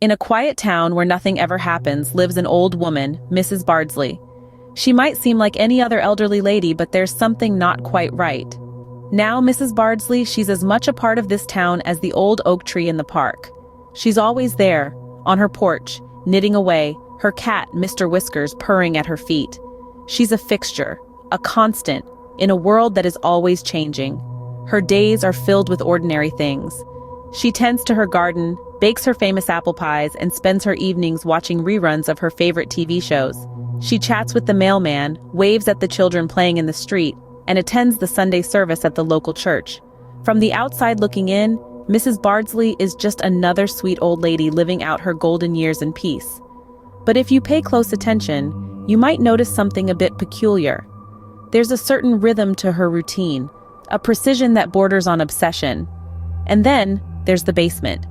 In a quiet town where nothing ever happens lives an old woman, Mrs. Bardsley. She might seem like any other elderly lady, but there's something not quite right. Now Mrs. Bardsley, she's as much a part of this town as the old oak tree in the park. She's always there, on her porch, knitting away, her cat, Mr. Whiskers, purring at her feet. She's a fixture, a constant, in a world that is always changing. Her days are filled with ordinary things. She tends to her garden, bakes her famous apple pies, and spends her evenings watching reruns of her favorite TV shows. She chats with the mailman, waves at the children playing in the street, and attends the Sunday service at the local church. From the outside looking in, Mrs. Bardsley is just another sweet old lady living out her golden years in peace. But if you pay close attention, you might notice something a bit peculiar. There's a certain rhythm to her routine, a precision that borders on obsession. And then, there's the basement.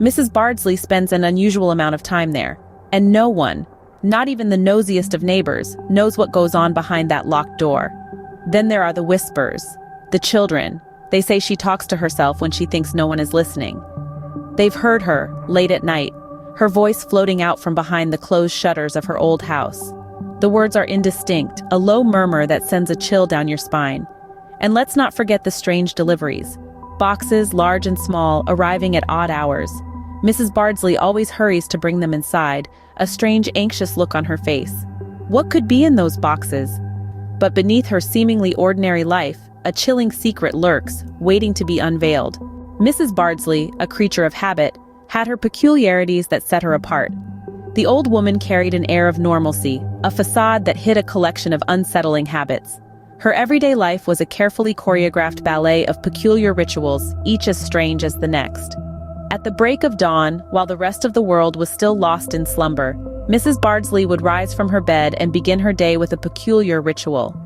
Mrs. Bardsley spends an unusual amount of time there, and no one, not even the nosiest of neighbors, knows what goes on behind that locked door. Then there are the whispers, the children. They say she talks to herself when she thinks no one is listening. They've heard her, late at night, her voice floating out from behind the closed shutters of her old house. The words are indistinct, a low murmur that sends a chill down your spine. And let's not forget the strange deliveries. Boxes, large and small, arriving at odd hours. Mrs. Bardsley always hurries to bring them inside, a strange, anxious look on her face. What could be in those boxes? But beneath her seemingly ordinary life, a chilling secret lurks, waiting to be unveiled. Mrs. Bardsley, a creature of habit, had her peculiarities that set her apart. The old woman carried an air of normalcy, a facade that hid a collection of unsettling habits. Her everyday life was a carefully choreographed ballet of peculiar rituals, each as strange as the next. At the break of dawn, while the rest of the world was still lost in slumber, Mrs. Bardsley would rise from her bed and begin her day with a peculiar ritual.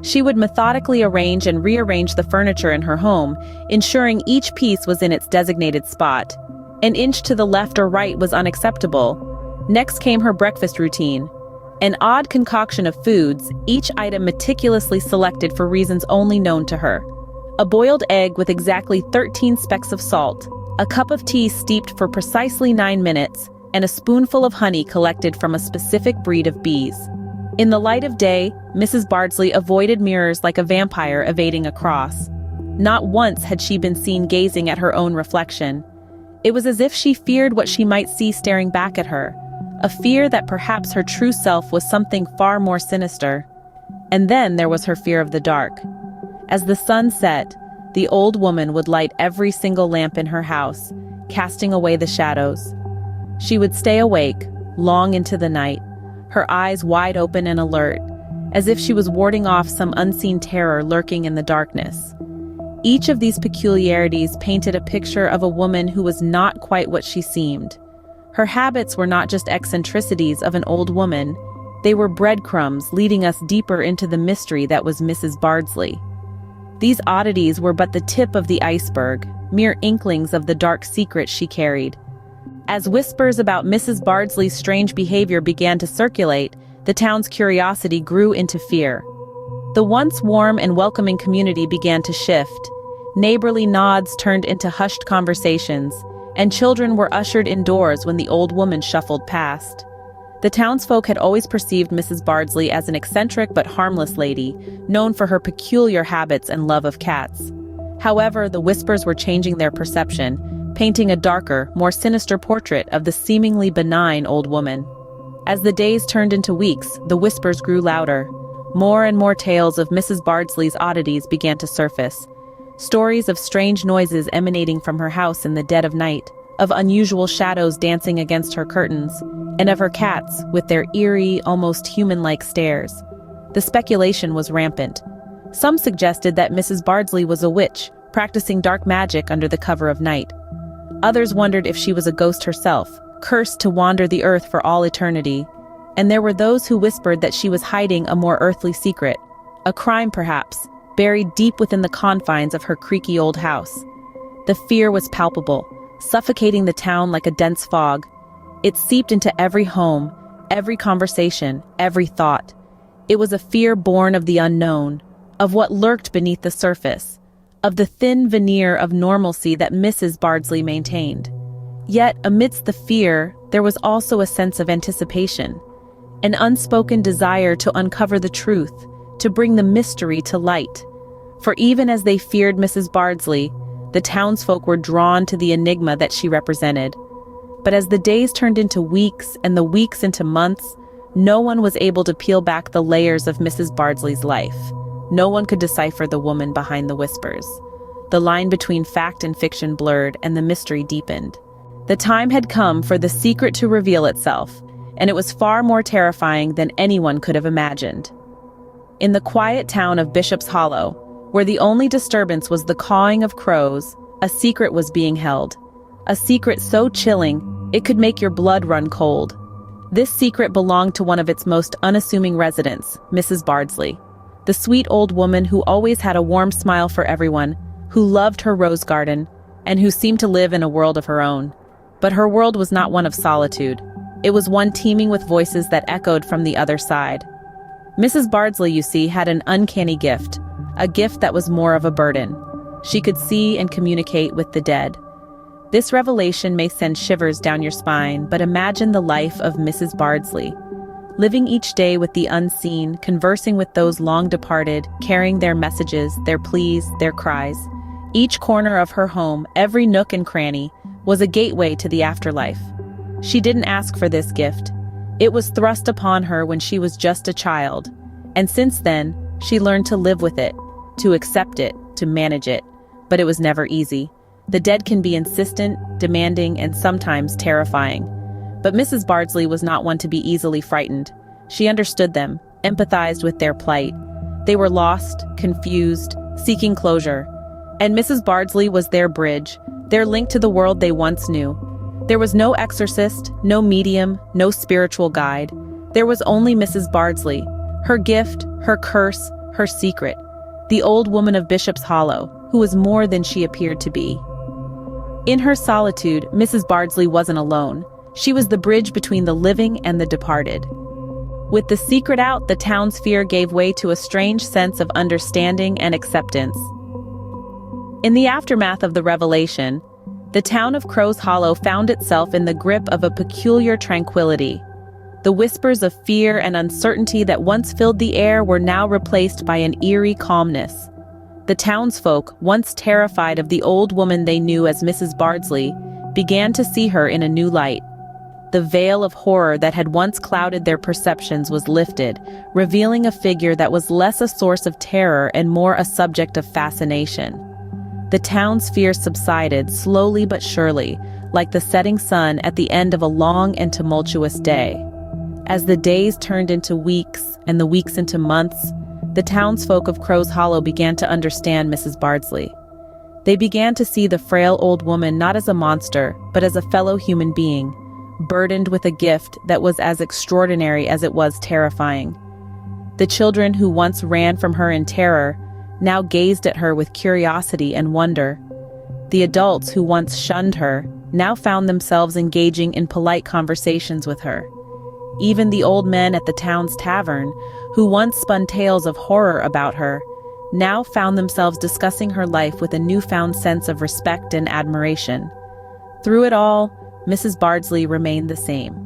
She would methodically arrange and rearrange the furniture in her home, ensuring each piece was in its designated spot. An inch to the left or right was unacceptable. Next came her breakfast routine. An odd concoction of foods, each item meticulously selected for reasons only known to her. A boiled egg with exactly 13 specks of salt, a cup of tea steeped for precisely 9 minutes, and a spoonful of honey collected from a specific breed of bees. In the light of day, Mrs. Bardsley avoided mirrors like a vampire evading a cross. Not once had she been seen gazing at her own reflection. It was as if she feared what she might see staring back at her, a fear that perhaps her true self was something far more sinister. And then there was her fear of the dark. As the sun set, the old woman would light every single lamp in her house, casting away the shadows. She would stay awake, long into the night, her eyes wide open and alert, as if she was warding off some unseen terror lurking in the darkness. Each of these peculiarities painted a picture of a woman who was not quite what she seemed. Her habits were not just eccentricities of an old woman, they were breadcrumbs leading us deeper into the mystery that was Mrs. Bardsley. These oddities were but the tip of the iceberg, mere inklings of the dark secret she carried. As whispers about Mrs. Bardsley's strange behavior began to circulate, the town's curiosity grew into fear. The once warm and welcoming community began to shift. Neighborly nods turned into hushed conversations, and children were ushered indoors when the old woman shuffled past. The townsfolk had always perceived Mrs. Bardsley as an eccentric but harmless lady, known for her peculiar habits and love of cats. However, the whispers were changing their perception, painting a darker, more sinister portrait of the seemingly benign old woman. As the days turned into weeks, the whispers grew louder. More and more tales of Mrs. Bardsley's oddities began to surface. Stories of strange noises emanating from her house in the dead of night, of unusual shadows dancing against her curtains, and of her cats with their eerie, almost human-like stares. The speculation was rampant. Some suggested that Mrs. Bardsley was a witch, practicing dark magic under the cover of night. Others wondered if she was a ghost herself, cursed to wander the earth for all eternity. And there were those who whispered that she was hiding a more earthly secret, a crime perhaps, buried deep within the confines of her creaky old house. The fear was palpable, suffocating the town like a dense fog. It seeped into every home, every conversation, every thought. It was a fear born of the unknown, of what lurked beneath the surface, of the thin veneer of normalcy that Mrs. Bardsley maintained. Yet, amidst the fear, there was also a sense of anticipation, an unspoken desire to uncover the truth, to bring the mystery to light. For even as they feared Mrs. Bardsley, the townsfolk were drawn to the enigma that she represented. But as the days turned into weeks and the weeks into months, no one was able to peel back the layers of Mrs. Bardsley's life. No one could decipher the woman behind the whispers. The line between fact and fiction blurred, and the mystery deepened. The time had come for the secret to reveal itself, and it was far more terrifying than anyone could have imagined. In the quiet town of Bishop's Hollow, where the only disturbance was the cawing of crows, a secret was being held. A secret so chilling, it could make your blood run cold. This secret belonged to one of its most unassuming residents, Mrs. Bardsley, the sweet old woman who always had a warm smile for everyone, who loved her rose garden, and who seemed to live in a world of her own. But her world was not one of solitude. It was one teeming with voices that echoed from the other side. Mrs. Bardsley, you see, had an uncanny gift, a gift that was more of a burden. She could see and communicate with the dead. This revelation may send shivers down your spine, but imagine the life of Mrs. Bardsley, living each day with the unseen, conversing with those long departed, carrying their messages, their pleas, their cries. Each corner of her home, every nook and cranny, was a gateway to the afterlife. She didn't ask for this gift. It was thrust upon her when she was just a child, and since then, she learned to live with it, to accept it, to manage it. But it was never easy. The dead can be insistent, demanding, and sometimes terrifying. But Mrs. Bardsley was not one to be easily frightened. She understood them, empathized with their plight. They were lost, confused, seeking closure. And Mrs. Bardsley was their bridge, their link to the world they once knew. There was no exorcist, no medium, no spiritual guide. There was only Mrs. Bardsley, her gift, her curse, her secret. The old woman of Bishop's Hollow, who was more than she appeared to be. In her solitude, Mrs. Bardsley wasn't alone. She was the bridge between the living and the departed. With the secret out, the town's fear gave way to a strange sense of understanding and acceptance. In the aftermath of the revelation, the town of Crow's Hollow found itself in the grip of a peculiar tranquility. The whispers of fear and uncertainty that once filled the air were now replaced by an eerie calmness. The townsfolk, once terrified of the old woman they knew as Mrs. Bardsley, began to see her in a new light. The veil of horror that had once clouded their perceptions was lifted, revealing a figure that was less a source of terror and more a subject of fascination. The town's fear subsided slowly but surely, like the setting sun at the end of a long and tumultuous day. As the days turned into weeks and the weeks into months, the townsfolk of Crow's Hollow began to understand Mrs. Bardsley. They began to see the frail old woman not as a monster, but as a fellow human being, burdened with a gift that was as extraordinary as it was terrifying. The children who once ran from her in terror now gazed at her with curiosity and wonder. The adults who once shunned her now found themselves engaging in polite conversations with her. Even the old men at the town's tavern, who once spun tales of horror about her, now found themselves discussing her life with a newfound sense of respect and admiration. Through it all, Mrs. Bardsley remained the same.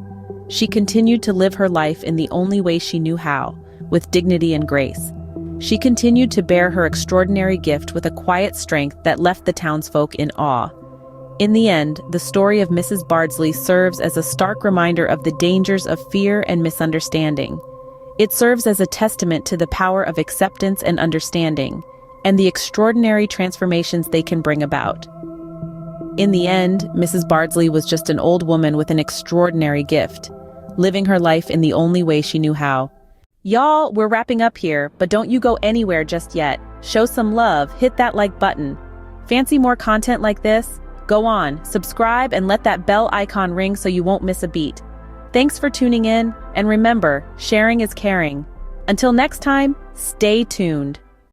She continued to live her life in the only way she knew how, with dignity and grace. She continued to bear her extraordinary gift with a quiet strength that left the townsfolk in awe. In the end, the story of Mrs. Bardsley serves as a stark reminder of the dangers of fear and misunderstanding. It serves as a testament to the power of acceptance and understanding, and the extraordinary transformations they can bring about. In the end, Mrs. Bardsley was just an old woman with an extraordinary gift, living her life in the only way she knew how. Y'all, we're wrapping up here, but don't you go anywhere just yet. Show some love, hit that like button. Fancy more content like this? Go on, subscribe and let that bell icon ring so you won't miss a beat. Thanks for tuning in, and remember, sharing is caring. Until next time, stay tuned.